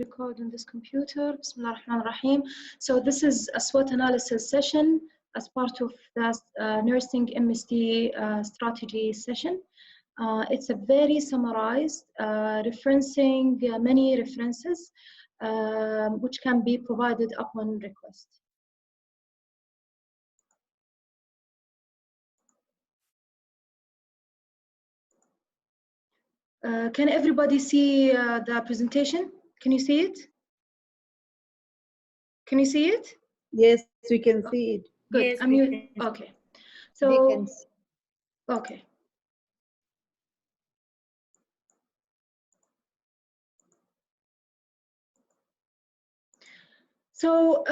record on this computer. Bismillah ar-Rahman ar-Rahim. So this is a SWOT analysis session as part of the nursing MSD strategy session. It's a very summarized, referencing many references, which can be provided upon request. Can everybody see the presentation? Can you see it? Can you see it? Yes, we can see it. Good. Yes, Okay. So, see. okay. So,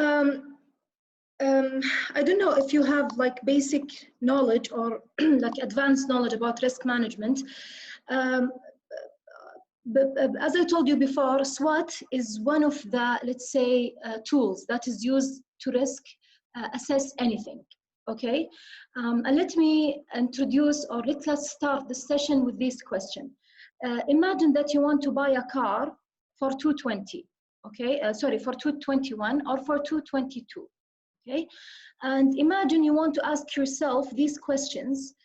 I don't know if you have like basic knowledge or like advanced knowledge about risk management. But as I told you before, SWOT is one of the, let's say, tools that is used to assess anything, okay? And let me introduce, or let's start the session with this question. Imagine that you want to buy a car for 220, okay? Sorry, for 221 or for 222, okay? And imagine you want to ask yourself these questions,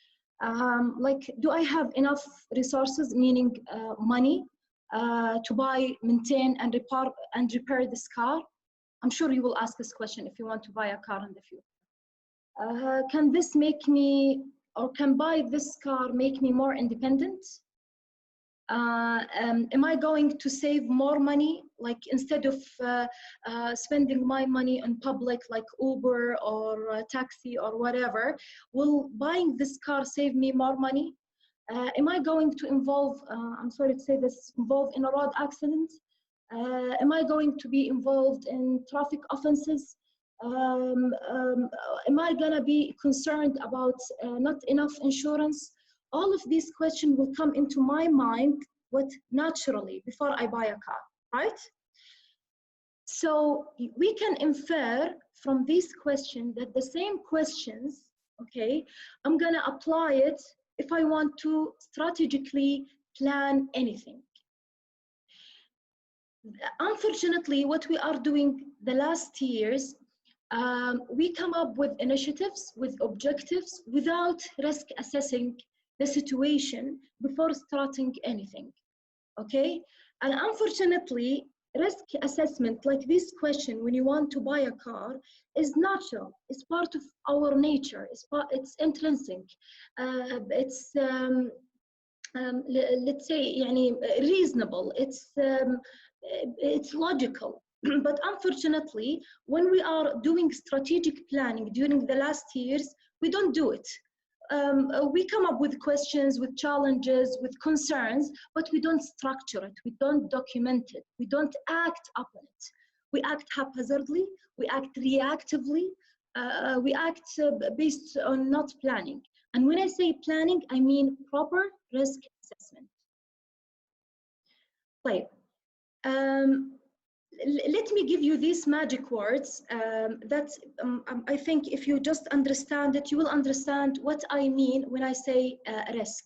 like, do I have enough resources, meaning money, to buy, maintain, and repair this car? I'm sure you will ask this question if you want to buy a car in the future. Can this make me, or can buy this car make me more independent? Am I going to save more money, like instead of spending my money on public like Uber or taxi or whatever, will buying this car save me more money? Am I going to involve, I'm sorry to say this, involve in a road accident? Am I going to be involved in traffic offenses? Am I gonna be concerned about not enough insurance? All of these questions will come into my mind naturally before I buy a car, right? So we can infer from these questions that the same questions, okay, I'm gonna apply it if I want to strategically plan anything. Unfortunately, what we are doing the last years, we come up with initiatives, with objectives, without risk assessing the situation before starting anything, okay? And unfortunately, risk assessment, like this question, when you want to buy a car, is natural. It's part of our nature. It's intrinsic. It's let's say, reasonable. It's logical. But unfortunately, when we are doing strategic planning during the last years, we don't do it. We come up with questions, with challenges, with concerns, but we don't structure it, we don't document it, we don't act upon it. We act haphazardly, we act reactively, we act based on not planning. And when I say planning, I mean proper risk assessment. Right. Let me give you these magic words that I think if you just understand it, you will understand what I mean when I say risk.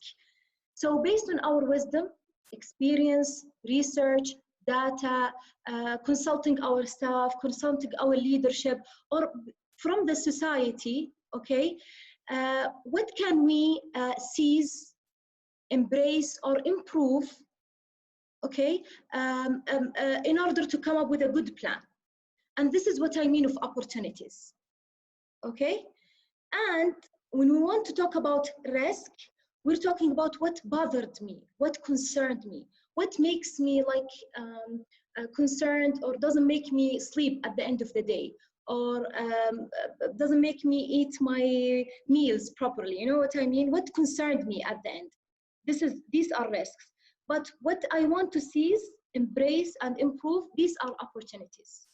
So based on our wisdom, experience, research, data, consulting our staff, consulting our leadership, or from the society, okay, what can we seize, embrace, or improve, okay, in order to come up with a good plan? And this is what I mean of opportunities, okay? And when we want to talk about risk, we're talking about what bothered me, what concerned me, what makes me like concerned or doesn't make me sleep at the end of the day, or doesn't make me eat my meals properly. You know what I mean? What concerned me at the end? These are risks. But what I want to seize, embrace, and improve, these are opportunities.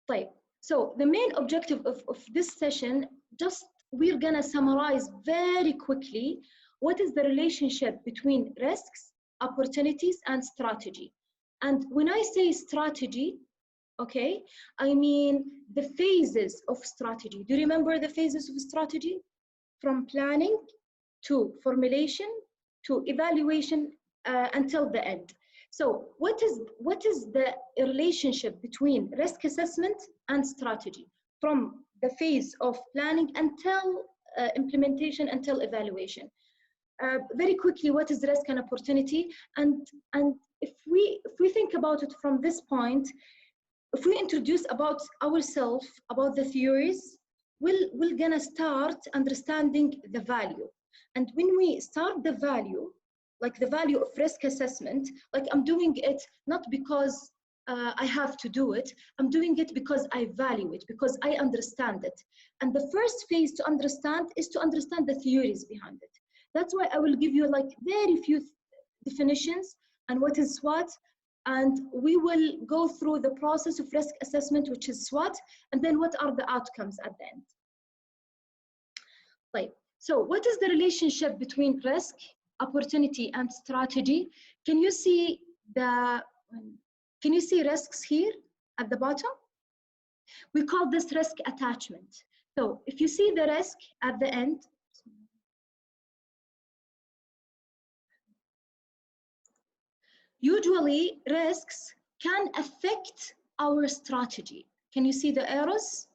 Right. So the main objective of this session, we're gonna summarize very quickly what is the relationship between risks, opportunities, and strategy. And when I say strategy, okay, I mean the phases of strategy. Do you remember the phases of strategy? From planning to formulation, to evaluation, until the end. So what is the relationship between risk assessment and strategy from the phase of planning until implementation, until evaluation? Very quickly, what is risk and opportunity? And if we think about it from this point, if we introduce about ourselves, about the theories, we're gonna start understanding the value. And when we start the value, like the value of risk assessment, like I'm doing it not because I have to do it, I'm doing it because I value it, because I understand it. And the first phase to understand is to understand the theories behind it. That's why I will give you like very few definitions and what is SWOT, and we will go through the process of risk assessment, which is SWOT, and then what are the outcomes at the end. Right. So what is the relationship between risk, opportunity, and strategy? Can you see risks here at the bottom? We call this risk attachment. So if you see the risk at the end, usually risks can affect our strategy. Can you see the arrows?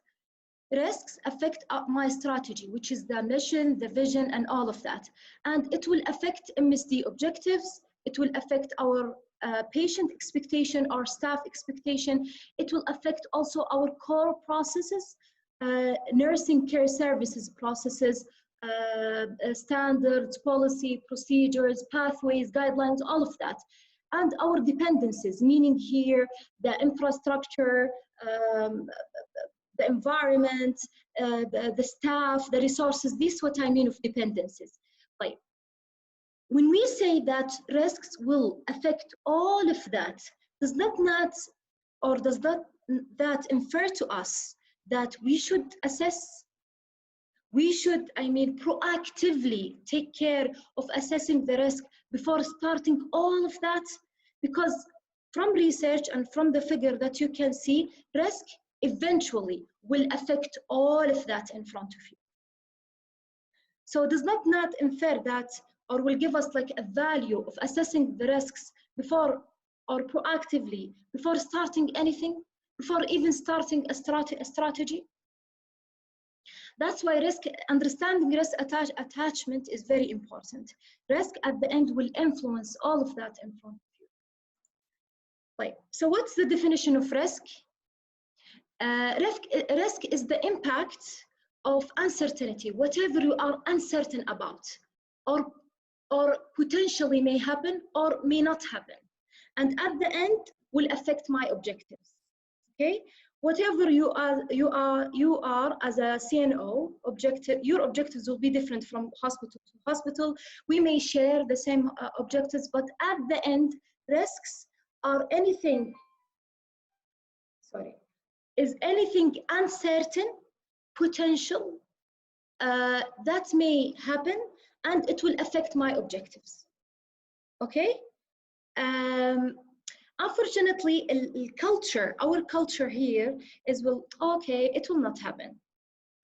Risks affect my strategy, which is the mission, the vision, and all of that. And it will affect MSD objectives. It will affect our patient expectation, our staff expectation. It will affect also our core processes, nursing care services processes, standards, policy, procedures, pathways, guidelines, all of that. And our dependencies, meaning here the infrastructure, the environment, the staff, the resources. This is what I mean of dependencies. Like, when we say that risks will affect all of that, does that infer to us that we should assess? We should, proactively take care of assessing the risk before starting all of that? Because from research and from the figure that you can see, risk eventually will affect all of that in front of you. So does that not infer that, or will give us like a value of assessing the risks before, or proactively, before starting anything, before even starting a strategy? That's why understanding risk attachment is very important. Risk at the end will influence all of that in front of you. Right. So what's the definition of risk? Risk is the impact of uncertainty, whatever you are uncertain about, or potentially may happen or may not happen, and at the end will affect my objectives. Okay, whatever you are as a CNO, your objectives will be different from hospital to hospital. We may share the same objectives, but at the end, risks are anything. Is anything uncertain, potential, that may happen, and it will affect my objectives. Okay? Unfortunately, our culture here is, well, okay, it will not happen.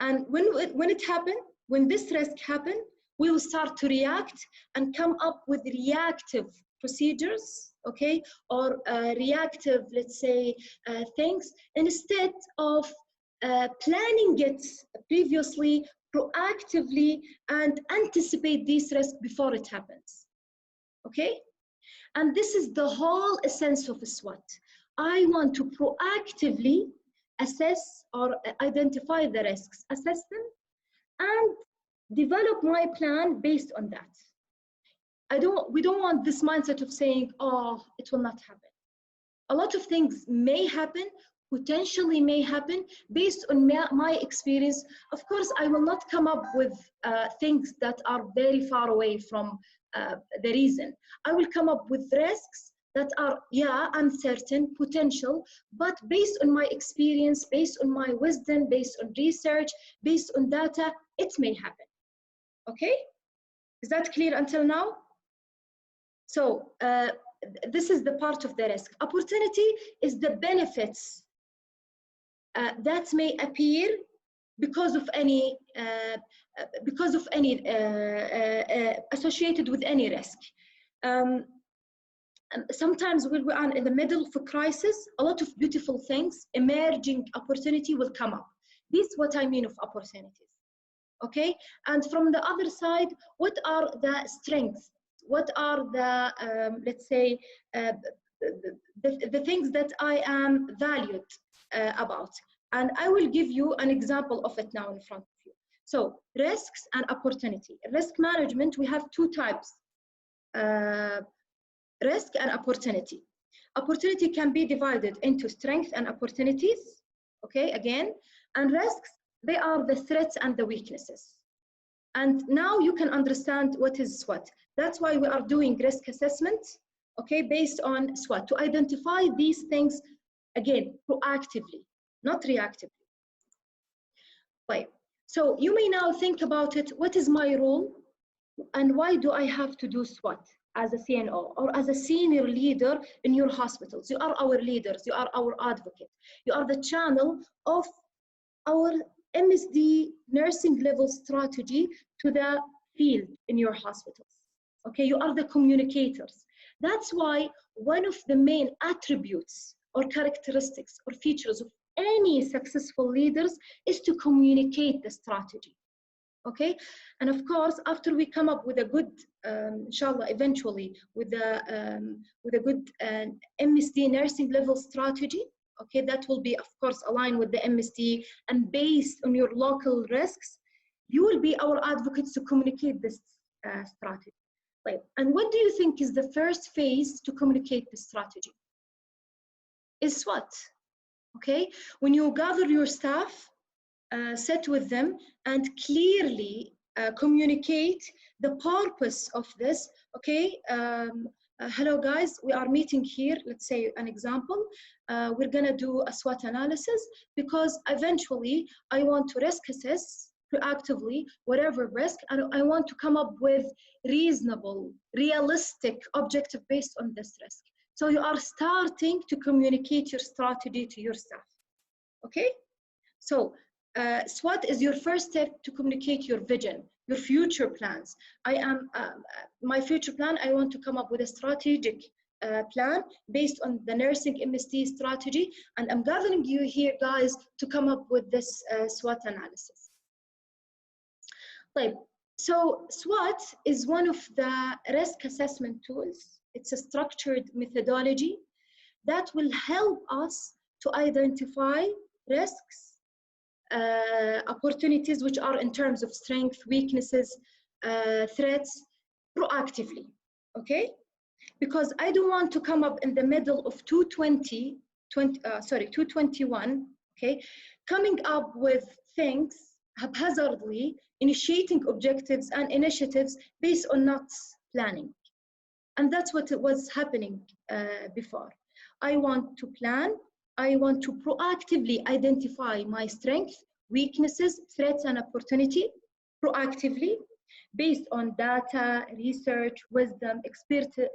And when it happens, when this risk happens, we will start to react and come up with reactive procedures, okay, or reactive, let's say, things, instead of planning it previously, proactively, and anticipate these risks before it happens. Okay? And this is the whole essence of SWOT. I want to proactively assess or identify the risks, assess them, and develop my plan based on that. We don't want this mindset of saying, oh, it will not happen. A lot of things may happen, potentially may happen, based on my experience. Of course, I will not come up with things that are very far away from the reason. I will come up with risks that are, yeah, uncertain, potential, but based on my experience, based on my wisdom, based on research, based on data, it may happen. Okay? Is that clear until now? So this is the part of the risk. Opportunity is the benefits that may appear because of any associated with any risk. Sometimes when we are in the middle of a crisis, a lot of beautiful things, emerging opportunity will come up. This is what I mean of opportunities. Okay, and from the other side, what are the strengths? What are the let's say the things that I am valued about? And I will give you an example of it now in front of you. So risks and opportunity. Risk management, we have two types, risk and opportunity. Opportunity can be divided into strengths and opportunities, okay, again, and risks, they are the threats and the weaknesses. And now you can understand what is SWOT. That's why we are doing risk assessment, okay, based on SWOT, to identify these things, again, proactively, not reactively. Right. So you may now think about it, what is my role and why do I have to do SWOT as a CNO or as a senior leader in your hospitals? You are our leaders, you are our advocate, you are the channel of our MSD nursing level strategy to the field in your hospitals. Okay, you are the communicators. That's why one of the main attributes or characteristics or features of any successful leaders is to communicate the strategy. Okay, and of course, after we come up with a good, inshallah, eventually with a good MSD nursing level strategy, okay, that will be, of course, aligned with the MSD and based on your local risks, you will be our advocates to communicate this strategy. Right. And what do you think is the first phase to communicate the strategy? Is SWOT. Okay, when you gather your staff, sit with them and clearly communicate the purpose of this. Okay, hello guys, we are meeting here, let's say an example, we're gonna do a SWOT analysis because eventually I want to risk assess proactively whatever risk, and I want to come up with reasonable, realistic objective based on this risk. So you are starting to communicate your strategy to your staff. Okay, so SWOT is your first step to communicate your vision, your future plans. My future plan, I want to come up with a strategic plan based on the nursing MSD strategy, and I'm gathering you here, guys, to come up with this SWOT analysis. Right. So SWOT is one of the risk assessment tools. It's a structured methodology that will help us to identify risks, opportunities, which are in terms of strength, weaknesses, threats, proactively, okay? Because I don't want to come up in the middle of 221, okay? Coming up with things haphazardly, initiating objectives and initiatives based on not planning. And that's what was happening before. I want to plan, I want to proactively identify my strengths, weaknesses, threats, and opportunity proactively based on data, research, wisdom, the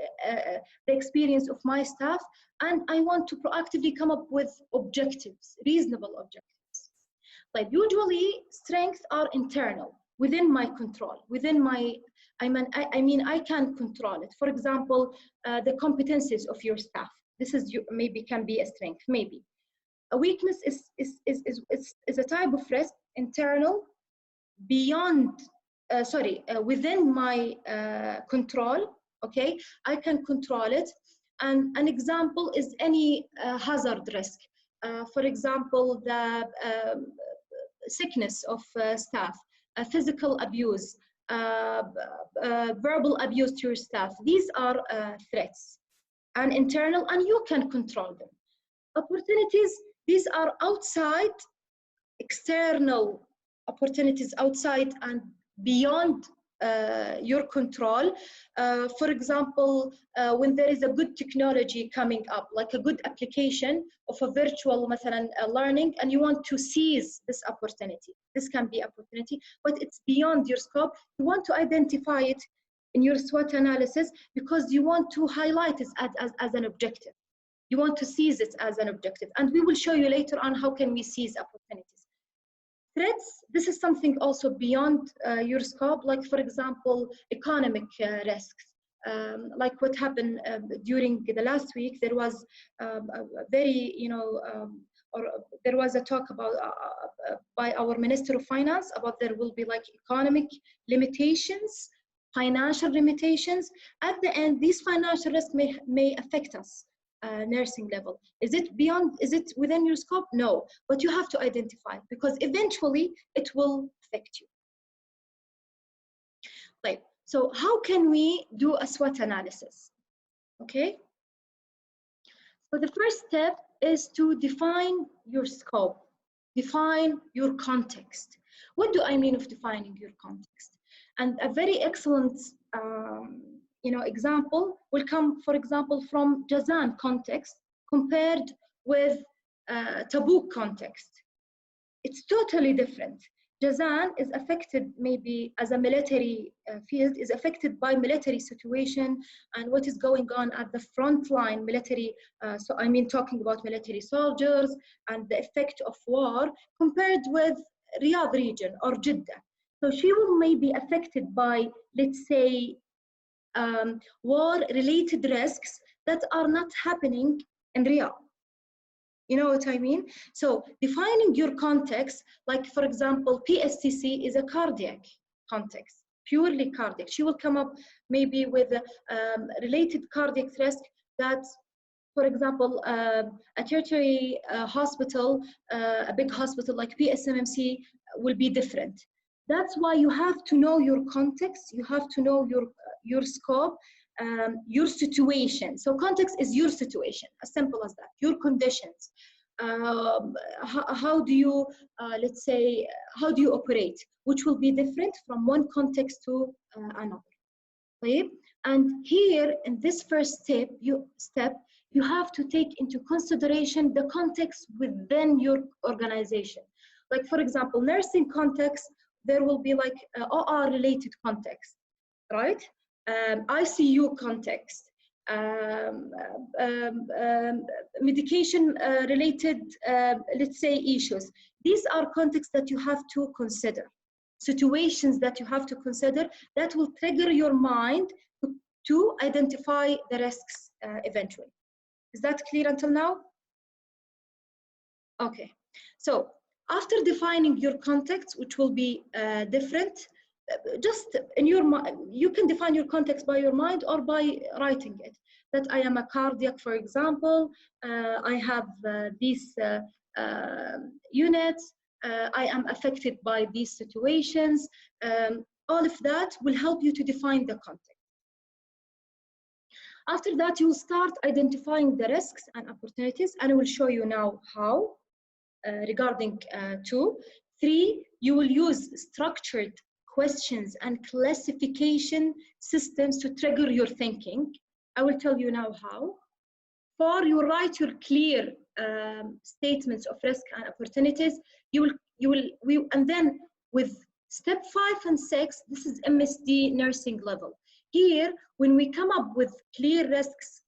experience of my staff, and I want to proactively come up with objectives, reasonable objectives. Like usually, strengths are internal, within my control, within my, I mean, I can control it. For example, the competencies of your staff. This is maybe can be a strength, maybe. A weakness is a type of risk, internal, beyond, within my control, okay? I can control it. And an example is any hazard risk. For example, the sickness of staff, physical abuse, verbal abuse to your staff. These are threats and internal, and you can control them. Opportunities, these are outside, external opportunities outside and beyond your control. For example, when there is a good technology coming up, like a good application of a virtual learning, and you want to seize this opportunity. This can be opportunity, but it's beyond your scope. You want to identify it in your SWOT analysis because you want to highlight it as an objective. You want to seize it as an objective. And we will show you later on how can we seize opportunities. Threats, this is something also beyond your scope, like for example, economic risks, like what happened during the last week. There was a very, or there was a talk about by our Minister of Finance about there will be like economic limitations, financial limitations. At the end, these financial risks may affect us. Nursing level. Is it beyond, is it within your scope? No, but you have to identify, because eventually it will affect you. Right, so how can we do a SWOT analysis? Okay, so the first step is to define your scope, define your context. What do I mean of defining your context? And a very excellent example will come, for example, from Jazan context compared with Tabuk context. It's totally different. Jazan is affected, maybe as a military field, is affected by military situation and what is going on at the front line military. So I mean, talking about military soldiers and the effect of war, compared with Riyadh region or Jeddah. So she will maybe affected by, let's say, war-related risks that are not happening in Riyadh. You know what I mean? So defining your context, like for example, PSTC is a cardiac context, purely cardiac. She will come up maybe with a related cardiac risk that, for example, a tertiary hospital, a big hospital like PSMMC will be different. That's why you have to know your context, you have to know your scope, your situation. So context is your situation, as simple as that, your conditions. How do you, let's say, how do you operate, which will be different from one context to another. Right? And here, in this first step, you have to take into consideration the context within your organization. Like, for example, nursing context, there will be like OR-related context, right? ICU context, medication-related, let's say, issues. These are contexts that you have to consider, situations that you have to consider that will trigger your mind to identify the risks eventually. Is that clear until now? Okay, so after defining your context, which will be different, just in your mind, you can define your context by your mind or by writing it. That I am a cardiac, for example, I have these units, I am affected by these situations. All of that will help you to define the context. After that, you'll start identifying the risks and opportunities, and I will show you now how. Regarding 2. 3, you will use structured questions and classification systems to trigger your thinking. I will tell you now how. 4, you write your clear statements of risk and opportunities. And then with step 5 and 6, this is MSD nursing level. Here, when we come up with clear risks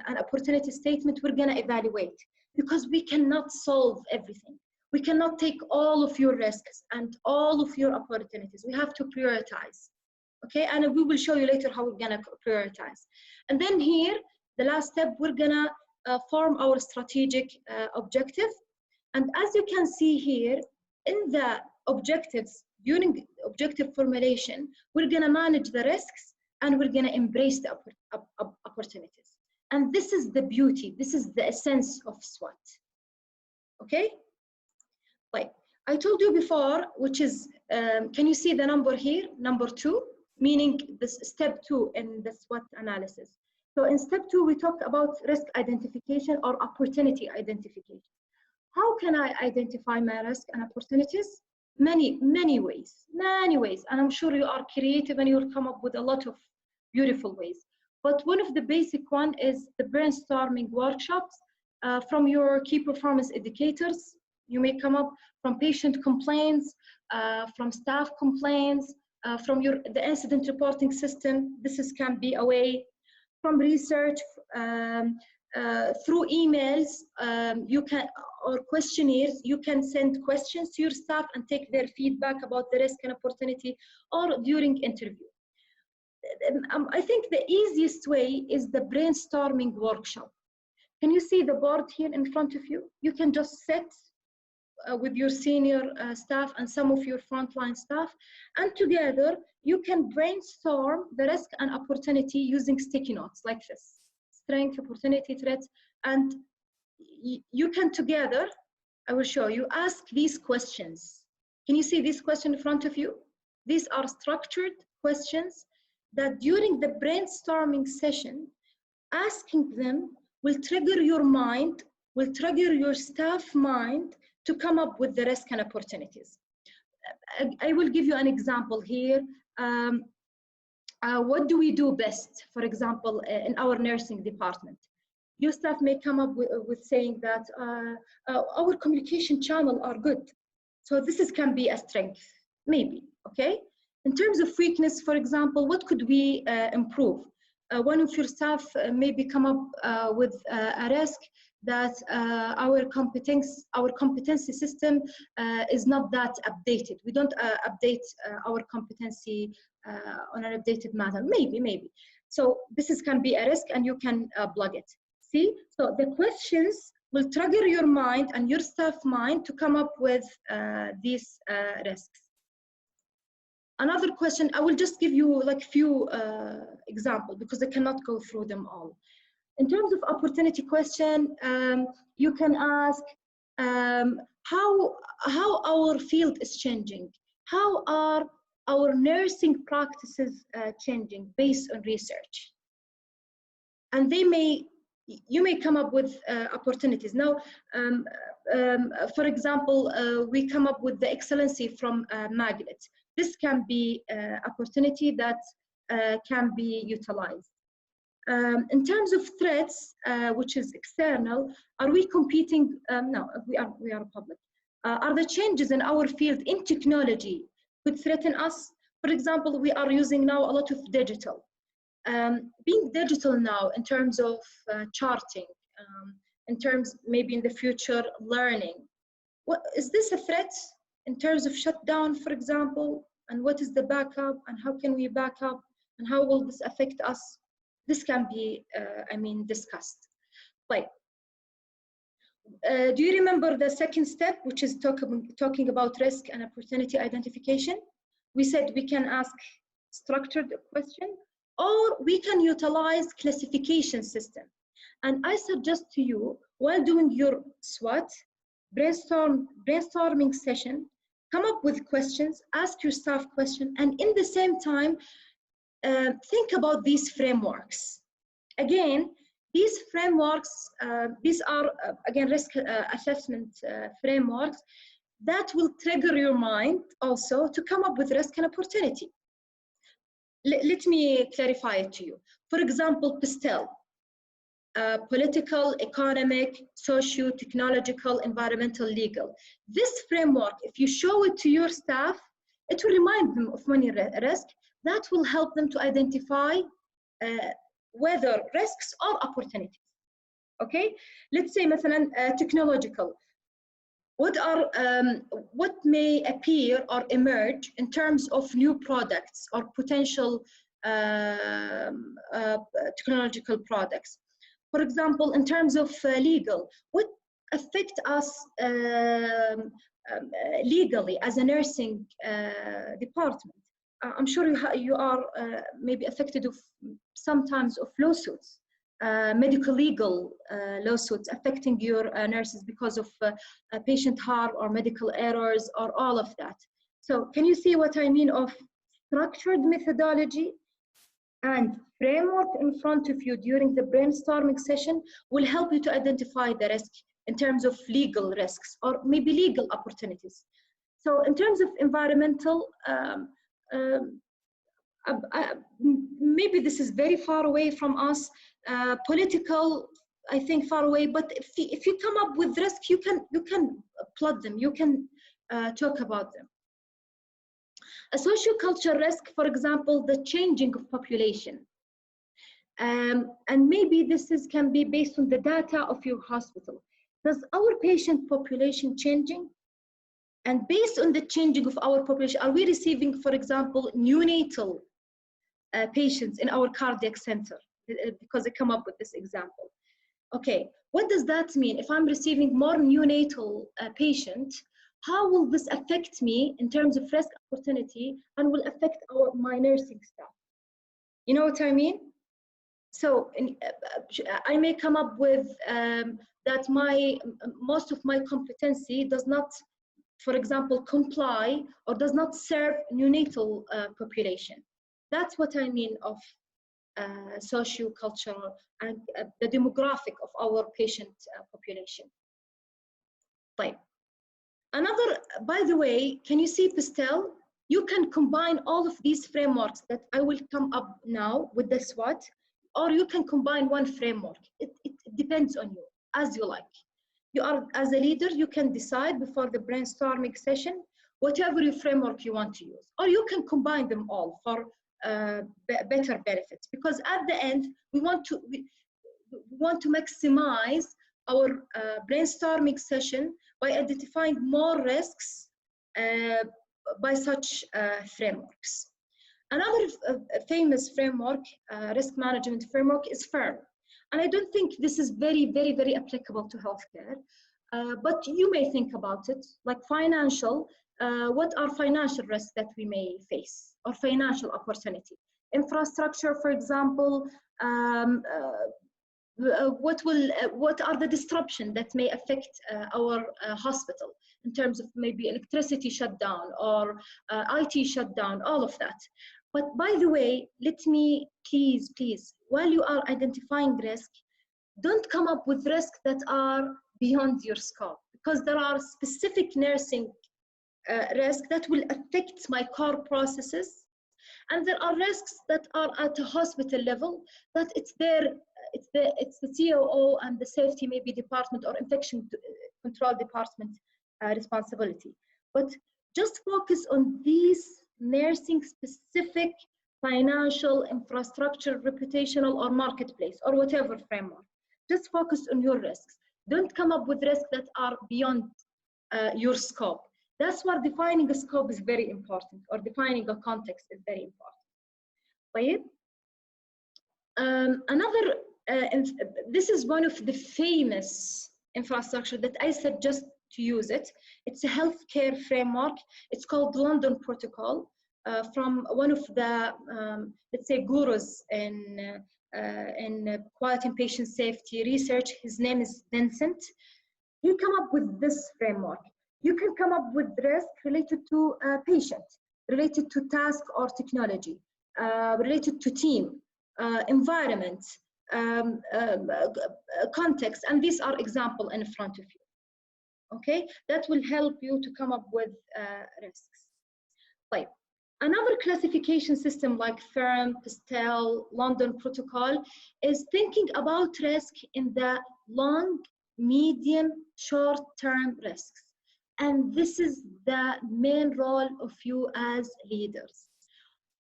and opportunity statement, we're gonna evaluate, because we cannot solve everything. We cannot take all of your risks and all of your opportunities. We have to prioritize, okay? And we will show you later how we're gonna prioritize. And then here, the last step, we're gonna form our strategic objective. And as you can see here, in the objectives, during objective formulation, we're gonna manage the risks and we're gonna embrace the opportunities. And this is the beauty, this is the essence of SWOT, okay? Like I told you before, which is, can you see the number here, number 2, meaning this step 2 in the SWOT analysis. So in step 2, we talked about risk identification or opportunity identification. How can I identify my risk and opportunities? Many ways, and I'm sure you are creative and you'll come up with a lot of beautiful ways. But one of the basic one is the brainstorming workshops from your key performance indicators. You may come up from patient complaints, from staff complaints, from the incident reporting system. This can be a way. From research, through emails, you can, or questionnaires, you can send questions to your staff and take their feedback about the risk and opportunity, or during interview. I think the easiest way is the brainstorming workshop. Can you see the board here in front of you? You can just sit with your senior staff and some of your frontline staff, and together you can brainstorm the risk and opportunity using sticky notes like this: strength, opportunity, threats, and you can together, I will show you, ask these questions. Can you see this question in front of you? These are structured questions that during the brainstorming session, asking them will trigger your mind, will trigger your staff mind to come up with the risk and opportunities. I will give you an example here. What do we do best, for example, in our nursing department? Your staff may come up with saying that our communication channel are good. So this can be a strength, maybe, okay? In terms of weakness, for example, what could we improve? One of your staff maybe come up with a risk that our competency system is not that updated. We don't update our competency on an updated manner. Maybe. So this can be a risk, and you can plug it. See, so the questions will trigger your mind and your staff mind to come up with these risks. Another question, I will just give you like few examples because I cannot go through them all. In terms of opportunity question, you can ask how our field is changing. How are our nursing practices changing based on research? And you may come up with opportunities. Now, for example, we come up with the excellency from Magnet. This can be an opportunity that can be utilized. In terms of threats, which is external, are we competing? No, we are public. Are the changes in our field in technology could threaten us? For example, we are using now a lot of digital. Being digital now in terms of charting, in terms maybe in the future learning, is this a threat in terms of shutdown, for example? And what is the backup, and how can we back up, and how will this affect us? This can be, discussed. Like, do you remember the second step, which is talking about risk and opportunity identification? We said we can ask structured question, or we can utilize classification system. And I suggest to you, while doing your SWOT, brainstorming session, come up with questions, ask your staff questions, and in the same time, think about these frameworks. Again, these frameworks, these are, again, risk assessment frameworks that will trigger your mind also to come up with risk and opportunity. Let me clarify it to you. For example, PESTEL, political, economic, socio, technological, environmental, legal. This framework, if you show it to your staff, it will remind them of money risk. That will help them to identify whether risks or opportunities. Okay, let's say مثلا technological. What may appear or emerge in terms of new products or potential technological products? For example, in terms of legal, what affect us legally as a nursing department? I'm sure you are maybe affected of sometimes of lawsuits, medical legal lawsuits affecting your nurses because of patient harm or medical errors or all of that. So can you see what I mean of structured methodology and framework in front of you during the brainstorming session will help you to identify the risk in terms of legal risks or maybe legal opportunities. So in terms of environmental, maybe this is very far away from us. Political, I think far away, but if you come up with risk, you can plot them, you can talk about them. A socio-cultural risk, for example, the changing of population. And maybe this can be based on the data of your hospital. Does our patient population changing? And based on the changing of our population, are we receiving, for example, neonatal patients in our cardiac center, because I come up with this example. Okay, what does that mean? If I'm receiving more neonatal patient, how will this affect me in terms of risk opportunity and will affect my nursing staff? You know what I mean? So I may come up with that most of my competency does not, for example, comply or does not serve neonatal population. That's what I mean of socio-cultural and the demographic of our patient population. Right. Another, by the way, can you see Pastel? You can combine all of these frameworks that I will come up now with the SWOT, or you can combine one framework. It depends on you, as you like. You are, as a leader, you can decide before the brainstorming session, whatever your framework you want to use, or you can combine them all for better benefits. Because at the end, we want to maximize our brainstorming session by identifying more risks by such frameworks. Another famous framework, risk management framework, is FIRM. And I don't think this is very, very, very applicable to healthcare, but you may think about it, like financial, what are financial risks that we may face, or financial opportunity? Infrastructure, for example, what are the disruptions that may affect our hospital in terms of maybe electricity shutdown or IT shutdown, all of that. But by the way, let me please, while you are identifying risk, don't come up with risks that are beyond your scope, because there are specific nursing risks that will affect my core processes, and there are risks that are at a hospital level that it's the COO and the safety maybe department or infection control department responsibility. But just focus on these nursing specific financial, infrastructure, reputational, or marketplace, or whatever framework. Just focus on your risks. Don't come up with risks that are beyond your scope. That's why defining a scope is very important, or defining a context is very important. Right? This is one of the famous infrastructure that I suggest to use it. It's a healthcare framework. It's called London Protocol, from one of the, let's say, gurus in quality and patient safety research. His name is Vincent. He came up with this framework. You can come up with risk related to patient, related to task or technology, related to team, environment, context, and these are examples in front of you. Okay, that will help you to come up with risks. Right. Another classification system like FIRM, Pastel, London Protocol is thinking about risk in the long, medium, short-term risks. And this is the main role of you as leaders.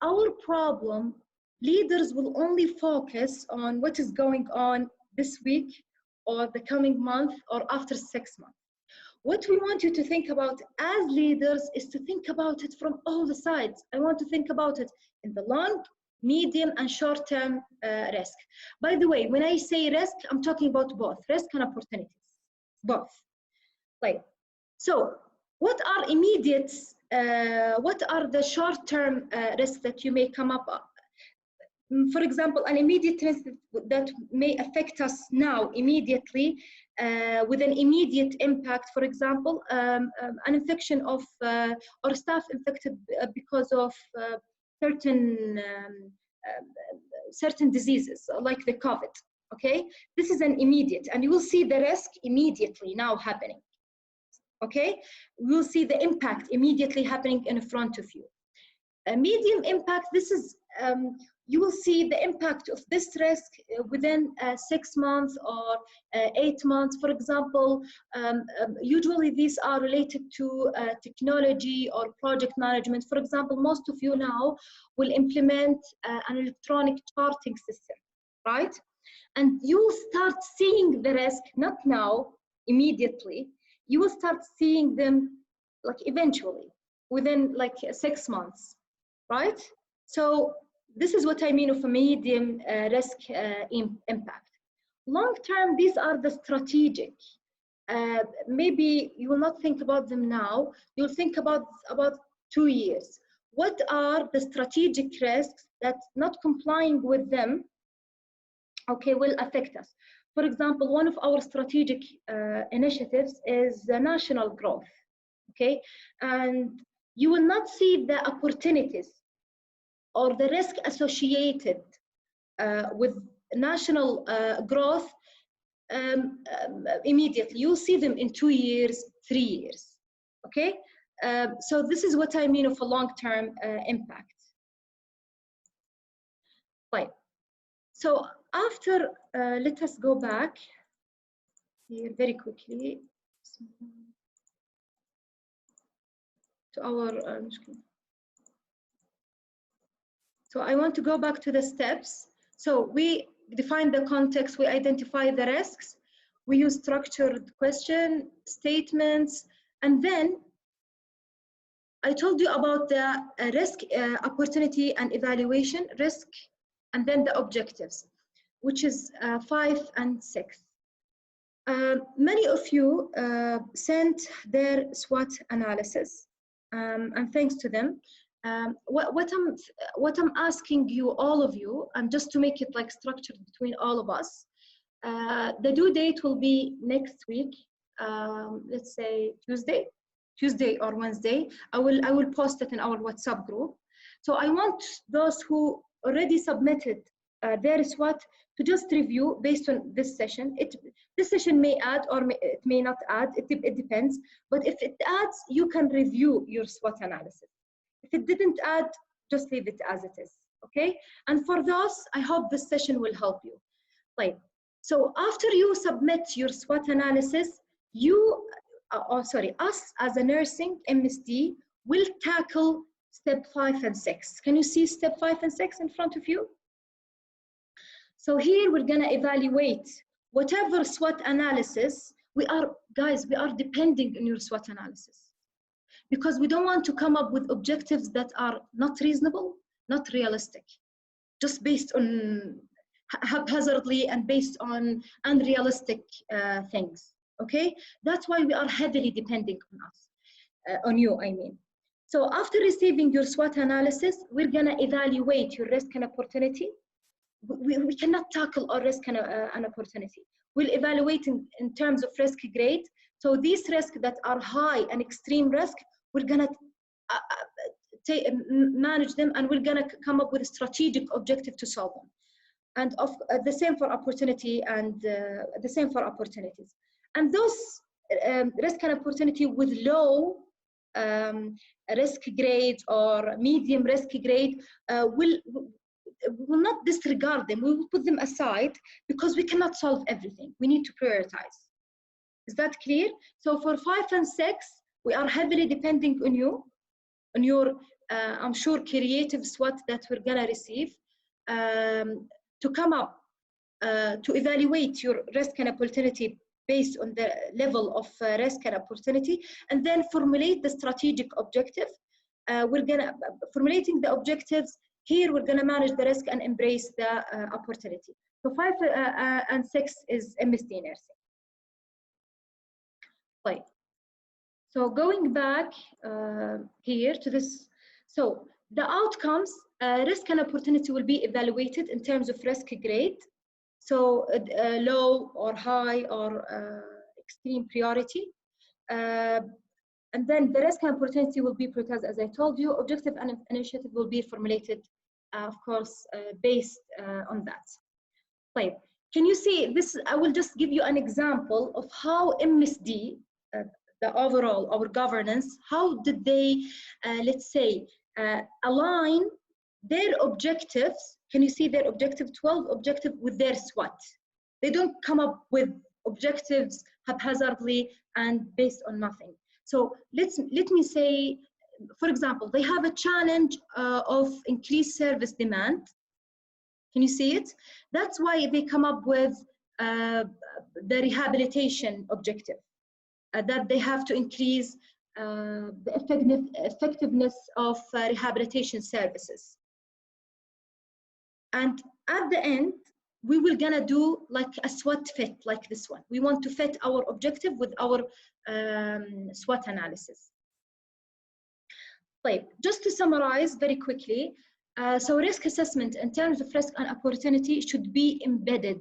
Our problem, leaders will only focus on what is going on this week or the coming month or after 6 months. What we want you to think about as leaders is to think about it from all the sides. I want to think about it in the long, medium, and short-term risk. By the way, when I say risk, I'm talking about both risk and opportunities, both. Like, so what are immediate, what are the short-term risks that you may come up? For example, an immediate risk that may affect us now immediately with an immediate impact, for example, an infection of, or staff infected because of certain diseases like the COVID, okay? This is an immediate, and you will see the risk immediately now happening, okay? We'll see the impact immediately happening in front of you. A medium impact, this is, you will see the impact of this risk within 6 months or 8 months. For example, usually these are related to technology or project management. For example, most of you now will implement an electronic charting system, right? And you will start seeing the risk, not now, immediately. You will start seeing them like eventually, within like 6 months, right? So this is what I mean of a medium risk impact. Long term, these are the strategic. Maybe you will not think about them now. You'll think about 2 years. What are the strategic risks that not complying with them, okay, will affect us? For example, one of our strategic initiatives is the national growth, okay? And you will not see the opportunities or the risk associated with national growth immediately. You'll see them in 2 years, 3 years, okay? So this is what I mean of a long-term impact. Right. So after, let us go back here very quickly to our so I want to go back to the steps. So we define the context, we identify the risks, we use structured question, statements, and then I told you about the risk, opportunity, and evaluation, risk, and then the objectives, which is 5 and 6. Many of you sent their SWOT analysis, and thanks to them. What I'm asking you, all of you, and just to make it like structured between all of us, the due date will be next week, let's say Tuesday or Wednesday. I will post it in our WhatsApp group. So I want those who already submitted their SWOT to just review based on this session. This session may add or it may not add, it depends. But if it adds, you can review your SWOT analysis. If it didn't add, just leave it as it is, okay? And for those, I hope this session will help you. Right. So after you submit your SWOT analysis, us as a nursing MSD will tackle step 5 and 6. Can you see step 5 and 6 in front of you? So here we're gonna evaluate whatever SWOT analysis we are depending on your SWOT analysis, because we don't want to come up with objectives that are not reasonable, not realistic, just based on haphazardly and based on unrealistic things, okay? That's why we are heavily depending on you, I mean. So after receiving your SWOT analysis, we're gonna evaluate your risk and opportunity. We cannot tackle our risk and opportunity. We'll evaluate in terms of risk grade. So these risks that are high and extreme risk, we're gonna manage them, and we're gonna come up with a strategic objective to solve them. And the same for opportunity, and the same for opportunities. And those risk and opportunity with low risk grade or medium risk grade, will not disregard them. We will put them aside because we cannot solve everything. We need to prioritize. Is that clear? So for 5 and 6, we are heavily depending on you, on your, I'm sure, creative SWOT that we're gonna receive, to come up, to evaluate your risk and opportunity based on the level of risk and opportunity, and then formulate the strategic objective. We're gonna, formulating the objectives, here we're gonna manage the risk and embrace the opportunity. So 5 and 6 is MSD nursing. Right. So going back here to this, so the outcomes, risk and opportunity will be evaluated in terms of risk grade. So low or high or extreme priority. And then the risk and opportunity will be prioritized, as I told you. Objective and initiative will be formulated, of course, based on that. Right. Can you see this? I will just give you an example of how MSD, the overall, our governance, how did they, let's say, align their objectives. Can you see their objective, 12 objective with their SWOT? They don't come up with objectives haphazardly and based on nothing. So let me say, for example, they have a challenge of increased service demand. Can you see it? That's why they come up with the rehabilitation objective, that they have to increase the effectiveness of rehabilitation services. And at the end, we will gonna do like a SWOT fit, like this one. We want to fit our objective with our SWOT analysis. طيب, just to summarize very quickly, so risk assessment in terms of risk and opportunity should be embedded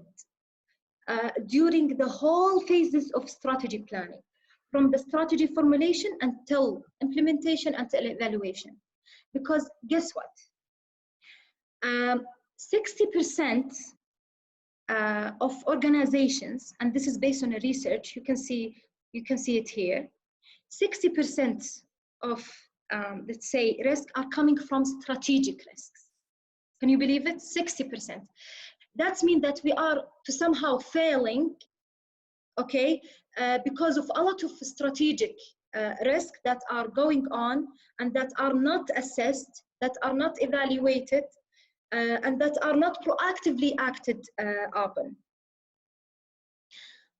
during the whole phases of strategy planning, from the strategy formulation until implementation until evaluation. Because guess what? 60% of organizations, and this is based on a research, you can see it here, 60% of let's say risks are coming from strategic risks. Can you believe it? 60%. That means that we are to somehow failing, okay, because of a lot of strategic risks that are going on and that are not assessed, that are not evaluated, and that are not proactively acted upon.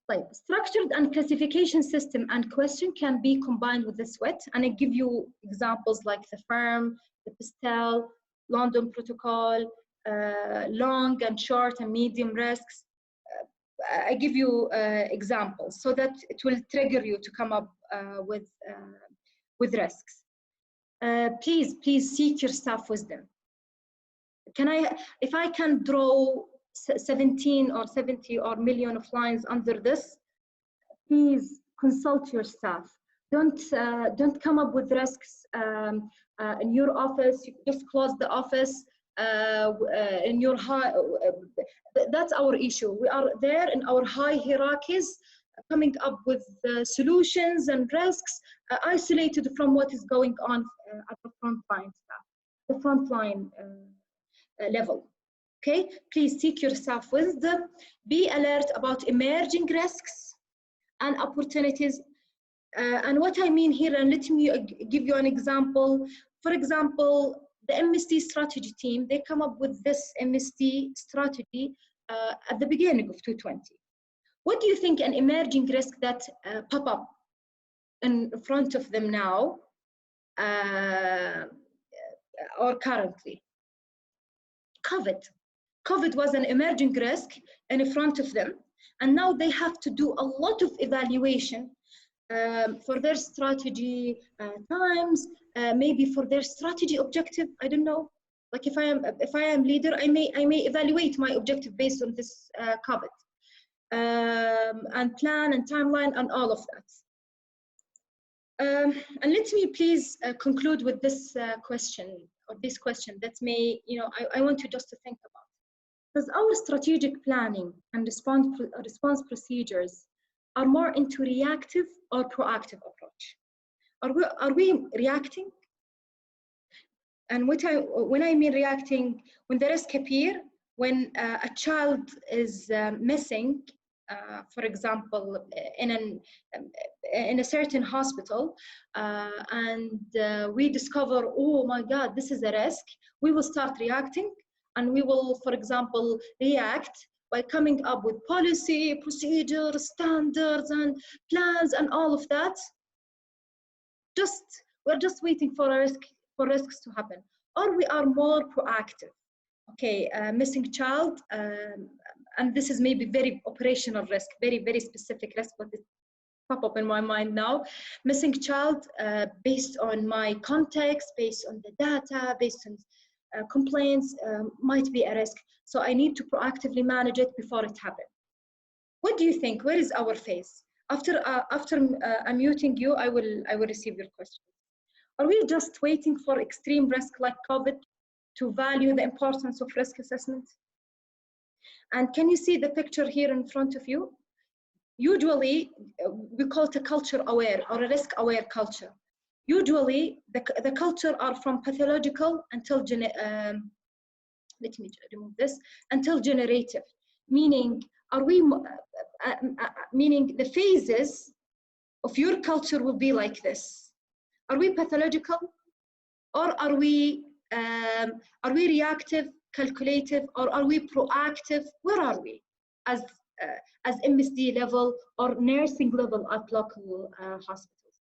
Like structured and classification system and question can be combined with the SWOT, and I give you examples like the FIRM, the PASTEL, London Protocol, long and short and medium risks. I give you examples so that it will trigger you to come up with risks. Please seek your staff wisdom. If I can draw 17 or 70 or million of lines under this, please consult your staff. Don't come up with risks in your office. You just close the office in your high. That's our issue. We are there in our high hierarchies, coming up with solutions and risks isolated from what is going on at the frontline staff, the frontline level. Okay, please seek your staff wisdom. Be alert about emerging risks and opportunities. And what I mean here, and let me give you an example. For example, the MSD strategy team, they come up with this MSD strategy at the beginning of 2020. What do you think an emerging risk that pop up in front of them now or currently? COVID was an emerging risk in front of them, and now they have to do a lot of evaluation for their strategy times, maybe for their strategy objective. I don't know. Like if I am leader, I may evaluate my objective based on this COVID and plan and timeline and all of that. And let me please conclude with this question, or this question that may, I want you just to think about. Does our strategic planning and response procedures are more into reactive or proactive approach? Are we reacting? And when I mean reacting, when the risk appear, when a child is missing, for example, in a certain hospital, and we discover, oh my God, this is a risk, we will start reacting, and we will, for example, react by coming up with policy, procedures, standards, and plans, and all of that. We're just waiting for risks to happen, or we are more proactive. Okay, missing child, and this is maybe very operational risk, very, very specific risk, but it pop up in my mind now. Missing child, based on my context, based on the data, based on complaints, might be a risk. So I need to proactively manage it before it happens. What do you think? Where is our phase? After unmuting you, I will receive your questions. Are we just waiting for extreme risk like COVID to value the importance of risk assessment? And can you see the picture here in front of you? Usually, we call it a culture aware or a risk aware culture. Usually, the culture are from pathological until let me remove this, until generative, meaning meaning the phases of your culture will be like this. Are we pathological, or are we reactive, calculative, or are we proactive? Where are we as MSD level or nursing level at local hospitals?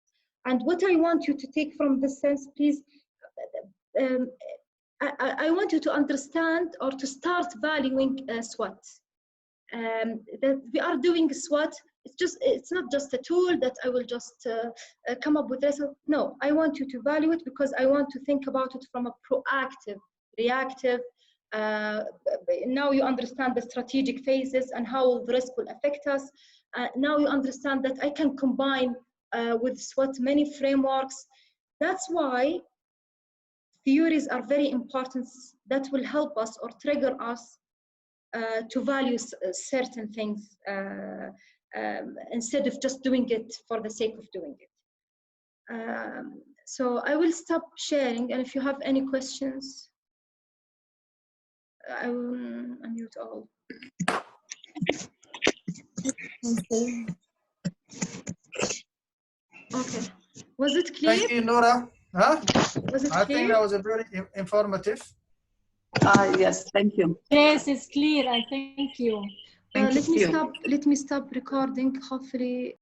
And what I want you to take from this sense, please, I want you to understand or to start valuing SWOT. That we are doing SWOT. It's not just a tool that I will just come up with this. No, I want you to value it because I want to think about it from a proactive, reactive. Now you understand the strategic phases and how the risk will affect us. Now you understand that I can combine with SWOT many frameworks. That's why theories are very important. That will help us or trigger us to value certain things instead of just doing it for the sake of doing it. So I will stop sharing, and if you have any questions, I will unmute all. Okay. Was it clear? Thank you, Nora. Huh? Was it I clear? think that was a very informative. Yes, thank you. Yes, it's clear. I thank you. Thank Let you. me stop recording. Hopefully